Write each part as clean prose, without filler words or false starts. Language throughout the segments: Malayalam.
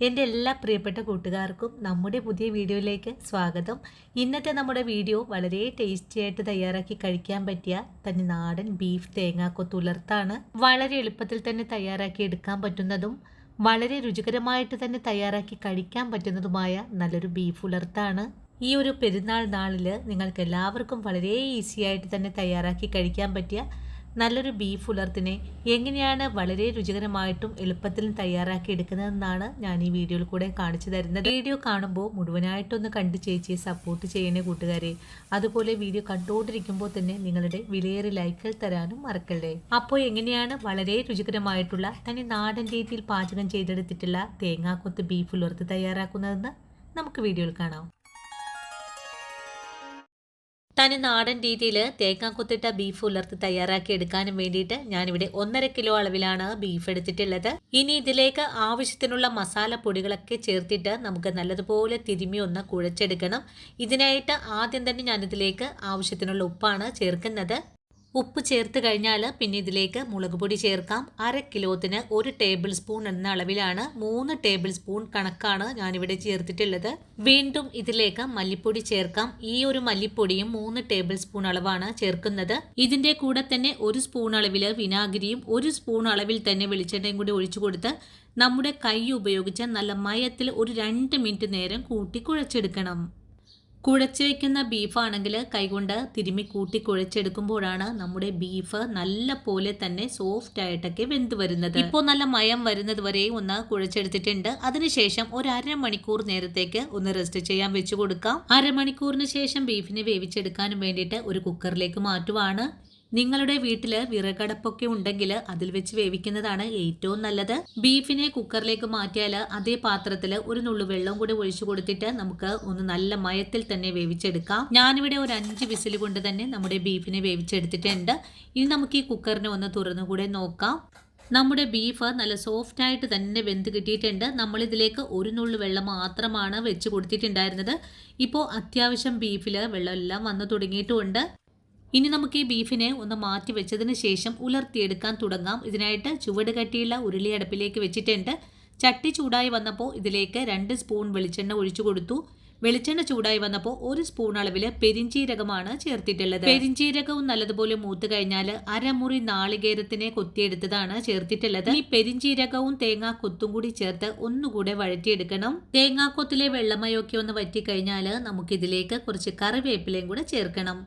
എൻ്റെ എല്ലാ പ്രിയപ്പെട്ട കൂട്ടുകാർക്കും നമ്മുടെ പുതിയ വീഡിയോയിലേക്ക് സ്വാഗതം. ഇന്നത്തെ നമ്മുടെ വീഡിയോ വളരെ ടേസ്റ്റി ആയിട്ട് തയ്യാറാക്കി കഴിക്കാൻ പറ്റിയ തനി നാടൻ ബീഫ് തേങ്ങാക്കൊത്തുലർത്താണ്. വളരെ എളുപ്പത്തിൽ തന്നെ തയ്യാറാക്കി എടുക്കാൻ പറ്റുന്നതും വളരെ രുചികരമായിട്ട് തന്നെ തയ്യാറാക്കി കഴിക്കാൻ പറ്റുന്നതുമായ നല്ലൊരു ബീഫ് ഉലർത്താണ്. ഈ ഒരു പെരുന്നാൾ നാളിൽ നിങ്ങൾക്ക് എല്ലാവർക്കും വളരെ ഈസി ആയിട്ട് തന്നെ തയ്യാറാക്കി കഴിക്കാൻ പറ്റിയ നല്ലൊരു ബീഫ് ഉലർത്തിനെ എങ്ങനെയാണ് വളരെ രുചികരമായിട്ടും എളുപ്പത്തിലും തയ്യാറാക്കി എടുക്കുന്നതെന്നാണ് ഞാൻ ഈ വീഡിയോയിൽ കൂടെ കാണിച്ചു തരുന്നത്. വീഡിയോ കാണുമ്പോൾ മുഴുവനായിട്ടൊന്ന് കണ്ട് ചേച്ചിയെ സപ്പോർട്ട് ചെയ്യണേ കൂട്ടുകാരെ. അതുപോലെ വീഡിയോ കണ്ടുകൊണ്ടിരിക്കുമ്പോൾ തന്നെ നിങ്ങളുടെ വിലയേറിയ ലൈക്കുകൾ തരാനും മറക്കല്ലേ. അപ്പോൾ എങ്ങനെയാണ് വളരെ രുചികരമായിട്ടുള്ള തനി നാടൻ രീതിയിൽ പാചകം ചെയ്തെടുത്തിട്ടുള്ള തേങ്ങാക്കൊത്ത് ബീഫ് ഉലർത്ത് തയ്യാറാക്കുന്നതെന്ന് നമുക്ക് വീഡിയോയിൽ കാണാം. തനി നാടൻ രീതിയിൽ തേങ്ങാക്കൊത്തിട്ട ബീഫ് ഉലർത്തി തയ്യാറാക്കി എടുക്കാനും വേണ്ടിയിട്ട് ഞാനിവിടെ 1.5 കിലോ അളവിലാണ് ബീഫ് എടുത്തിട്ടുള്ളത്. ഇനി ഇതിലേക്ക് ആവശ്യത്തിനുള്ള മസാല പൊടികളൊക്കെ ചേർത്തിട്ട് നമുക്ക് നല്ലതുപോലെ തിരുമ്മി ഒന്ന് കുഴച്ചെടുക്കണം. ഇതിനായിട്ട് ആദ്യം തന്നെ ഞാനിതിലേക്ക് ആവശ്യത്തിനുള്ള ഉപ്പാണ് ചേർക്കുന്നത്. ഉപ്പ് ചേർത്ത് കഴിഞ്ഞാൽ പിന്നെ ഇതിലേക്ക് മുളക് പൊടി ചേർക്കാം. 1/2 കിലോത്തിന് 1 ടേബിൾ സ്പൂൺ എന്ന അളവിലാണ് 3 ടേബിൾ സ്പൂൺ കണക്കാണ് ഞാനിവിടെ ചേർത്തിട്ടുള്ളത്. വീണ്ടും ഇതിലേക്ക് മല്ലിപ്പൊടി ചേർക്കാം. ഈ ഒരു മല്ലിപ്പൊടിയും 3 ടേബിൾ സ്പൂൺ അളവാണ് ചേർക്കുന്നത്. ഇതിന്റെ കൂടെ തന്നെ 1 സ്പൂൺ അളവിൽ വിനാഗിരിയും 1 സ്പൂൺ അളവിൽ തന്നെ വെളിച്ചെണ്ണയും കൂടി ഒഴിച്ചു കൊടുത്ത് നമ്മുടെ കൈ ഉപയോഗിച്ച് നല്ല മയത്തിൽ ഒരു 2 മിനിറ്റ് നേരം കൂട്ടി കുഴച്ചെടുക്കണം. കുഴച്ച് വയ്ക്കുന്ന ബീഫാണെങ്കിൽ കൈകൊണ്ട് തിരുമ്മി കൂട്ടി കുഴച്ചെടുക്കുമ്പോഴാണ് നമ്മുടെ ബീഫ് നല്ല പോലെ തന്നെ സോഫ്റ്റ് ആയിട്ടൊക്കെ വെന്ത് വരുന്നത്. ഇപ്പോൾ നല്ല മയം വരുന്നത് വരെ ഒന്ന് കുഴച്ചെടുത്തിട്ടുണ്ട്. അതിനുശേഷം ഒരു 1/2 മണിക്കൂർ നേരത്തേക്ക് ഒന്ന് റെസ്റ്റ് ചെയ്യാൻ വെച്ചു കൊടുക്കാം. 1/2 മണിക്കൂറിന് ശേഷം ബീഫിനെ വേവിച്ചെടുക്കാനും വേണ്ടിയിട്ട് ഒരു കുക്കറിലേക്ക് മാറ്റുവാണ്. നിങ്ങളുടെ വീട്ടിൽ വിറകടപ്പൊക്കെ ഉണ്ടെങ്കിൽ അതിൽ വെച്ച് വേവിക്കുന്നതാണ് ഏറ്റവും നല്ലത്. ബീഫിനെ കുക്കറിലേക്ക് മാറ്റിയാൽ അതേ പാത്രത്തിൽ ഒരു നുള്ളു വെള്ളം കൂടി ഒഴിച്ചു കൊടുത്തിട്ട് നമുക്ക് ഒന്ന് നല്ല മയത്തിൽ തന്നെ വേവിച്ചെടുക്കാം. ഞാനിവിടെ ഒരു 5 വിസിൽ കൊണ്ട് തന്നെ നമ്മുടെ ബീഫിനെ വേവിച്ചെടുത്തിട്ടുണ്ട്. ഇനി നമുക്ക് ഈ കുക്കറിനെ ഒന്ന് തുറന്നുകൂടെ നോക്കാം. നമ്മുടെ ബീഫ് നല്ല സോഫ്റ്റ് ആയിട്ട് തന്നെ വെന്ത് കിട്ടിയിട്ടുണ്ട്. നമ്മളിതിലേക്ക് ഒരു നുള്ളു വെള്ളം മാത്രമാണ് വെച്ച് കൊടുത്തിട്ടുണ്ടായിരുന്നത്. ഇപ്പോൾ അത്യാവശ്യം ബീഫിൽ വെള്ളം എല്ലാം വന്നു തുടങ്ങിയിട്ടുമുണ്ട്. ഇനി നമുക്ക് ഈ ബീഫിനെ ഒന്ന് മാറ്റി വെച്ചതിന് ശേഷം ഉലർത്തിയെടുക്കാൻ തുടങ്ങാം. ഇതിനായിട്ട് ചുവട് കട്ടിയുള്ള ഉരുളി അടുപ്പിലേക്ക് വെച്ചിട്ടുണ്ട്. ചട്ടി ചൂടായി വന്നപ്പോൾ ഇതിലേക്ക് 2 സ്പൂൺ വെളിച്ചെണ്ണ ഒഴിച്ചു കൊടുത്തു. വെളിച്ചെണ്ണ ചൂടായി വന്നപ്പോൾ 1 സ്പൂൺ അളവിൽ പെരിഞ്ചീരകമാണ് ചേർത്തിട്ടുള്ളത്. പെരിഞ്ചീരകവും നല്ലതുപോലെ മൂത്ത് കഴിഞ്ഞാൽ 1/2 മുറി നാളികേരത്തിനെ കൊത്തിയെടുത്തതാണ് ചേർത്തിട്ടുള്ളത്. ഈ പെരിഞ്ചീരകവും തേങ്ങാക്കൊത്തും കൂടി ചേർത്ത് ഒന്നുകൂടെ വഴറ്റിയെടുക്കണം. തേങ്ങാക്കൊത്തിലെ വെള്ളമയൊക്കെ ഒന്ന് വറ്റിക്കഴിഞ്ഞാൽ നമുക്കിതിലേക്ക് കുറച്ച് കറിവേപ്പിലയും കൂടെ ചേർക്കണം.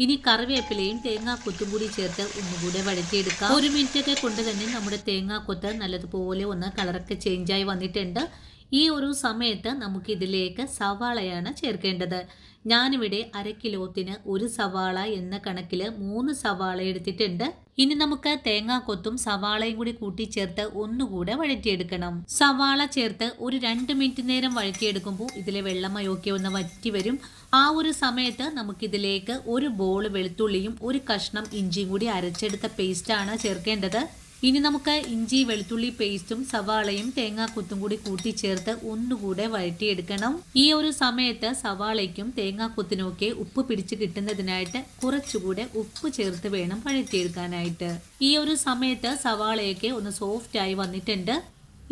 ഇനി കറിവേപ്പിലയും തേങ്ങാക്കൊത്തും കൂടി ചേർത്ത് ഒന്നുകൂടെ വഴറ്റിയെടുക്കാം. 1 മിനിറ്റ് ഒക്കെ കൊണ്ട് തന്നെ നമ്മുടെ തേങ്ങാക്കൊത്ത് നല്ലതുപോലെ ഒന്ന് കളറൊക്കെ ചേഞ്ചായി വന്നിട്ടുണ്ട്. ഈ ഒരു സമയത്ത് നമുക്ക് ഇതിലേക്ക് സവാളയാണ് ചേർക്കേണ്ടത്. ഞാനിവിടെ 1/2 കിലോത്തിന് 1 സവാള എന്ന കണക്കിൽ 3 സവാള എടുത്തിട്ടുണ്ട്. ഇനി നമുക്ക് തേങ്ങാക്കൊത്തും സവാളയും കൂടി കൂട്ടിച്ചേർത്ത് ഒന്നുകൂടെ വഴറ്റിയെടുക്കണം. സവാള ചേർത്ത് ഒരു 2 മിനിറ്റ് നേരം വഴറ്റിയെടുക്കുമ്പോൾ ഇതിലെ വെള്ളമയൊക്കെ ഒന്ന് വറ്റി വരും. ആ ഒരു സമയത്ത് നമുക്കിതിലേക്ക് 1 ബോൾ വെളുത്തുള്ളിയും 1 കഷ്ണം ഇഞ്ചിയും കൂടി അരച്ചെടുത്ത പേസ്റ്റാണ് ചേർക്കേണ്ടത്. ഇനി നമുക്ക് ഇഞ്ചി വെളുത്തുള്ളി പേസ്റ്റും സവാളയും തേങ്ങാക്കൊത്തും കൂടി കൂട്ടിച്ചേർത്ത് ഒന്നുകൂടെ വഴറ്റിയെടുക്കണം. ഈ ഒരു സമയത്ത് സവാളയ്ക്കും തേങ്ങാക്കൊത്തിനുമൊക്കെ ഉപ്പ് പിടിച്ച് കിട്ടുന്നതിനായിട്ട് കുറച്ചുകൂടെ ഉപ്പ് ചേർത്ത് വേണം വഴറ്റിയെടുക്കാനായിട്ട്. ഈ ഒരു സമയത്ത് സവാളയൊക്കെ ഒന്ന് സോഫ്റ്റ് ആയി വന്നിട്ടുണ്ട്.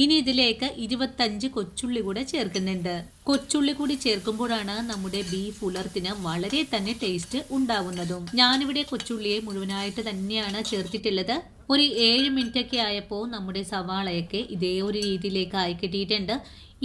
ഇനി ഇതിലേക്ക് 25 കൊച്ചുള്ളി കൂടെ ചേർക്കുന്നുണ്ട്. കൊച്ചുള്ളി കൂടി ചേർക്കുമ്പോഴാണ് നമ്മുടെ ബീഫ് ഉലർത്തിന് വളരെ തന്നെ ടേസ്റ്റ് ഉണ്ടാവുന്നതും. ഞാനിവിടെ കൊച്ചുള്ളിയെ മുഴുവനായിട്ട് തന്നെയാണ് ചേർത്തിട്ടുള്ളത്. ഒരു 7 മിനിറ്റ് ഒക്കെ ആയപ്പോൾ നമ്മുടെ സവാളയൊക്കെ ഇതേ ഒരു രീതിയിലേക്ക് ആയി കിട്ടിയിട്ടുണ്ട്.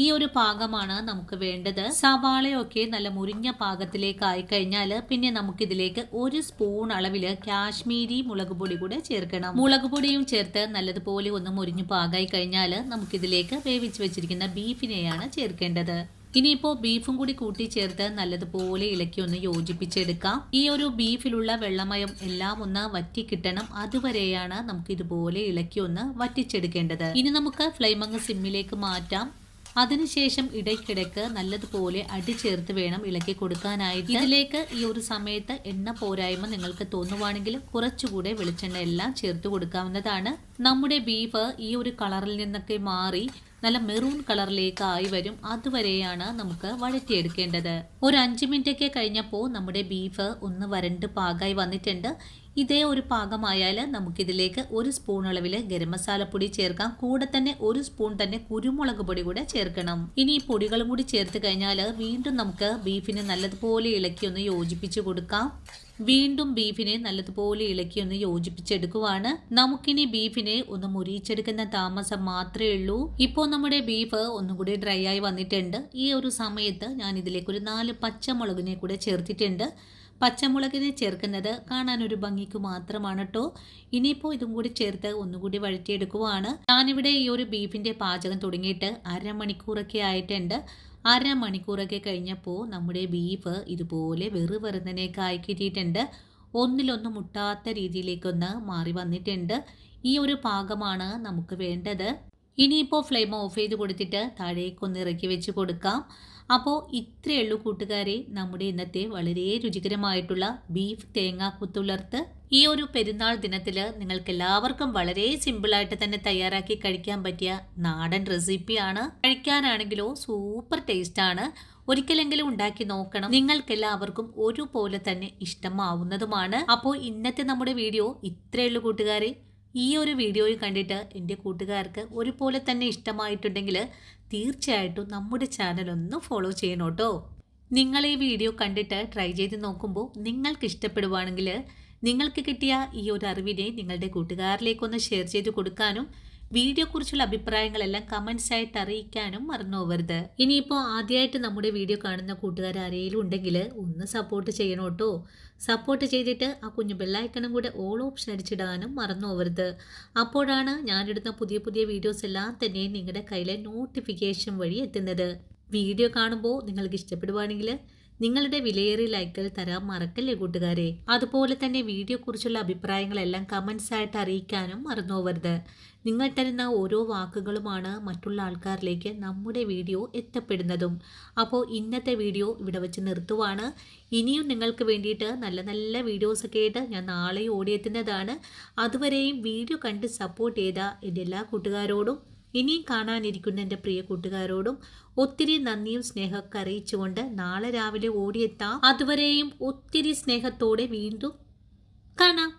ഈ ഒരു പാകമാണ് നമുക്ക് വേണ്ടത്. സവാളയൊക്കെ നല്ല മുരിഞ്ഞ പാകത്തിലേക്ക് ആയിക്കഴിഞ്ഞാൽ പിന്നെ നമുക്കിതിലേക്ക് 1 സ്പൂൺ അളവില് കാശ്മീരി മുളക് പൊടി കൂടെ ചേർക്കണം. മുളക് പൊടിയും ചേർത്ത് നല്ലതുപോലെ ഒന്ന് മുരിഞ്ഞു പാകായി കഴിഞ്ഞാൽ നമുക്കിതിലേക്ക് വേവിച്ച് വെച്ചിരിക്കുന്ന ബീഫിനെയാണ് ചേർക്കേണ്ടത്. ഇനിയിപ്പോൾ ബീഫും കൂടി കൂട്ടിച്ചേർത്ത് നല്ലതുപോലെ ഇളക്കി ഒന്ന് യോജിപ്പിച്ചെടുക്കാം. ഈ ഒരു ബീഫിലുള്ള വെള്ളമയം എല്ലാം ഒന്ന് വറ്റി കിട്ടണം. അതുവരെയാണ് നമുക്ക് ഇതുപോലെ ഇളക്കി ഒന്ന് വറ്റിച്ചെടുക്കേണ്ടത്. ഇനി നമുക്ക് ഫ്ലെയിം അങ്ങ് സിമ്മിലേക്ക് മാറ്റാം. അതിനുശേഷം ഇടയ്ക്കിടയ്ക്ക് നല്ലതുപോലെ അടി ചേർത്ത് വേണം ഇളക്കി കൊടുക്കാനായിട്ട്. ഇതിലേക്ക് ഈ ഒരു സമയത്ത് എണ്ണ പോരായ്മ നിങ്ങൾക്ക് തോന്നുവാണെങ്കിൽ കുറച്ചുകൂടെ വെളിച്ചെണ്ണ എല്ലാം ചേർത്ത് കൊടുക്കാവുന്നതാണ്. നമ്മുടെ ബീഫ് ഈ ഒരു കളറിൽ നിന്നൊക്കെ മാറി നല്ല മെറൂൺ കളറിലേക്ക് ആയി വരും. അതുവരെയാണ് നമുക്ക് വഴറ്റിയെടുക്കേണ്ടത്. ഒരു 5 മിനിറ്റ് ഒക്കെ കഴിഞ്ഞപ്പോൾ നമ്മുടെ ബീഫ് ഒന്ന് വരണ്ട് പാകായി വന്നിട്ടുണ്ട്. ഇതേ ഒരു പാകമായാൽ നമുക്കിതിലേക്ക് 1 സ്പൂൺ അളവിൽ ഗരം മസാലപ്പൊടി ചേർക്കാം. കൂടെ തന്നെ 1 സ്പൂൺ തന്നെ കുരുമുളക് പൊടി കൂടെ ചേർക്കണം. ഇനി ഈ പൊടികളും കൂടി ചേർത്ത് കഴിഞ്ഞാൽ വീണ്ടും നമുക്ക് ബീഫിനെ നല്ലതുപോലെ ഇളക്കി ഒന്ന് യോജിപ്പിച്ച് കൊടുക്കാം. വീണ്ടും ബീഫിനെ നല്ലതുപോലെ ഇളക്കി ഒന്ന് യോജിപ്പിച്ചെടുക്കുവാണ്. നമുക്കിനി ബീഫിനെ ഒന്ന് മുരിച്ചെടുക്കുന്ന താമസം മാത്രമേ ഉള്ളൂ. ഇപ്പോൾ നമ്മുടെ ബീഫ് ഒന്നുകൂടി ഡ്രൈ ആയി വന്നിട്ടുണ്ട്. ഈ ഒരു സമയത്ത് ഞാൻ ഇതിലേക്ക് ഒരു 4 പച്ചമുളകിനെ കൂടെ ചേർത്തിട്ടുണ്ട്. പച്ചമുളകിനെ ചേർക്കുന്നത് കാണാൻ ഒരു ഭംഗിക്ക് മാത്രമാണ് കേട്ടോ. ഇനിയിപ്പോൾ ഇതും കൂടി ചേർത്ത് ഒന്നുകൂടി വഴറ്റിയെടുക്കുവാണ്. ഞാനിവിടെ ഈ ഒരു ബീഫിൻ്റെ പാചകം തുടങ്ങിയിട്ട് അരമണിക്കൂറൊക്കെ ആയിട്ടുണ്ട്. അരമണിക്കൂറൊക്കെ കഴിഞ്ഞപ്പോൾ നമ്മുടെ ബീഫ് ഇതുപോലെ വെറുവെറുന്നതിനേക്ക് ആയി കിട്ടിയിട്ടുണ്ട്. ഒന്നിലൊന്നും മുട്ടാത്ത രീതിയിലേക്കൊന്ന് മാറി വന്നിട്ടുണ്ട്. ഈ ഒരു പാകമാണ് നമുക്ക് വേണ്ടത്. ഇനിയിപ്പോൾ ഫ്ലെയിം ഓഫ് ചെയ്ത് കൊടുത്തിട്ട് താഴേക്കൊന്ന് ഇറക്കി വെച്ച് കൊടുക്കാം. അപ്പോൾ ഇത്രയേ ഉള്ളൂ കൂട്ടുകാരെ, നമ്മുടെ ഇന്നത്തെ വളരെ രുചികരമായിട്ടുള്ള ബീഫ് തേങ്ങാ കുത്തുലർത്ത്. ഈ ഒരു പെരുന്നാൾ ദിനത്തിൽ നിങ്ങൾക്ക് എല്ലാവർക്കും വളരെ സിമ്പിളായിട്ട് തന്നെ തയ്യാറാക്കി കഴിക്കാൻ പറ്റിയ നാടൻ റെസിപ്പിയാണ്. കഴിക്കാനാണെങ്കിലോ സൂപ്പർ ടേസ്റ്റാണ്. ഒരിക്കലെങ്കിലും ഉണ്ടാക്കി നോക്കണം. നിങ്ങൾക്ക് എല്ലാവർക്കും ഒരുപോലെ തന്നെ ഇഷ്ടമാവുന്നതുമാണ്. അപ്പോൾ ഇന്നത്തെ നമ്മുടെ വീഡിയോ ഇത്രയേ ഉള്ളൂ കൂട്ടുകാരെ. ഈ ഒരു വീഡിയോയിൽ കണ്ടിട്ട് എൻ്റെ കൂട്ടുകാർക്ക് ഒരുപോലെ തന്നെ ഇഷ്ടമായിട്ടുണ്ടെങ്കിൽ തീർച്ചയായിട്ടും നമ്മുടെ ചാനൽ ഒന്ന് ഫോളോ ചെയ്യണം കേട്ടോ. നിങ്ങൾ ഈ വീഡിയോ കണ്ടിട്ട് ട്രൈ ചെയ്ത് നോക്കുമ്പോൾ നിങ്ങൾക്ക് ഇഷ്ടപ്പെടുവാണെങ്കിൽ നിങ്ങൾക്ക് കിട്ടിയ ഈ ഒരു അറിവിനെ നിങ്ങളുടെ കൂട്ടുകാരിലേക്കൊന്ന് ഷെയർ ചെയ്ത് കൊടുക്കാനും വീഡിയോയെക്കുറിച്ചുള്ള അഭിപ്രായങ്ങളെല്ലാം കമൻസ് ആയിട്ട് അറിയിക്കാനും മറന്നു പോകരുത്. ഇനിയിപ്പോൾ ആദ്യമായിട്ട് നമ്മുടെ വീഡിയോ കാണുന്ന കൂട്ടുകാർ ആരെങ്കിലും ഉണ്ടെങ്കിൽ ഒന്ന് സപ്പോർട്ട് ചെയ്യണം കേട്ടോ. സപ്പോർട്ട് ചെയ്തിട്ട് ആ കുഞ്ഞു ബെല്ലൈക്കണും കൂടെ ഓൾ ഓപ്ഷൻ അടിച്ചിടാനും മറന്നു പോകരുത്. അപ്പോഴാണ് ഞാനിടുന്ന പുതിയ പുതിയ വീഡിയോസ് എല്ലാം തന്നെ നിങ്ങളുടെ കയ്യിലെ നോട്ടിഫിക്കേഷൻ വഴി എത്തുന്നത്. വീഡിയോ കാണുമ്പോൾ നിങ്ങൾക്ക് ഇഷ്ടപ്പെടുവാണെങ്കിൽ നിങ്ങളുടെ വിലയേറിയ ലൈക്കുകൾ തരാൻ മറക്കല്ലേ കൂട്ടുകാരെ. അതുപോലെ തന്നെ വീഡിയോ കുറിച്ചുള്ള അഭിപ്രായങ്ങളെല്ലാം കമൻസ് ആയിട്ട് അറിയിക്കാനും മറന്നു പോകരുത്. നിങ്ങൾ തരുന്ന ഓരോ വാക്കുകളുമാണ് മറ്റുള്ള ആൾക്കാരിലേക്ക് നമ്മുടെ വീഡിയോ എത്തപ്പെടുന്നതും. അപ്പോൾ ഇന്നത്തെ വീഡിയോ ഇവിടെ വെച്ച് നിർത്തുവാണ്. ഇനിയും നിങ്ങൾക്ക് വേണ്ടിയിട്ട് നല്ല നല്ല വീഡിയോസൊക്കെ ആയിട്ട് ഞാൻ നാളെ ഓടിയെത്തുന്നതാണ്. അതുവരെയും വീഡിയോ കണ്ട് സപ്പോർട്ട് ചെയ്ത എൻ്റെ എല്ലാ കൂട്ടുകാരോടും ഇനിയും കാണാനിരിക്കുന്ന എൻ്റെ പ്രിയ കൂട്ടുകാരോടും ഒത്തിരി നന്ദിയും സ്നേഹമൊക്കെ അറിയിച്ചുകൊണ്ട് നാളെ രാവിലെ ഓടിയെത്താം. അതുവരെയും ഒത്തിരി സ്നേഹത്തോടെ വീണ്ടും കാണാം.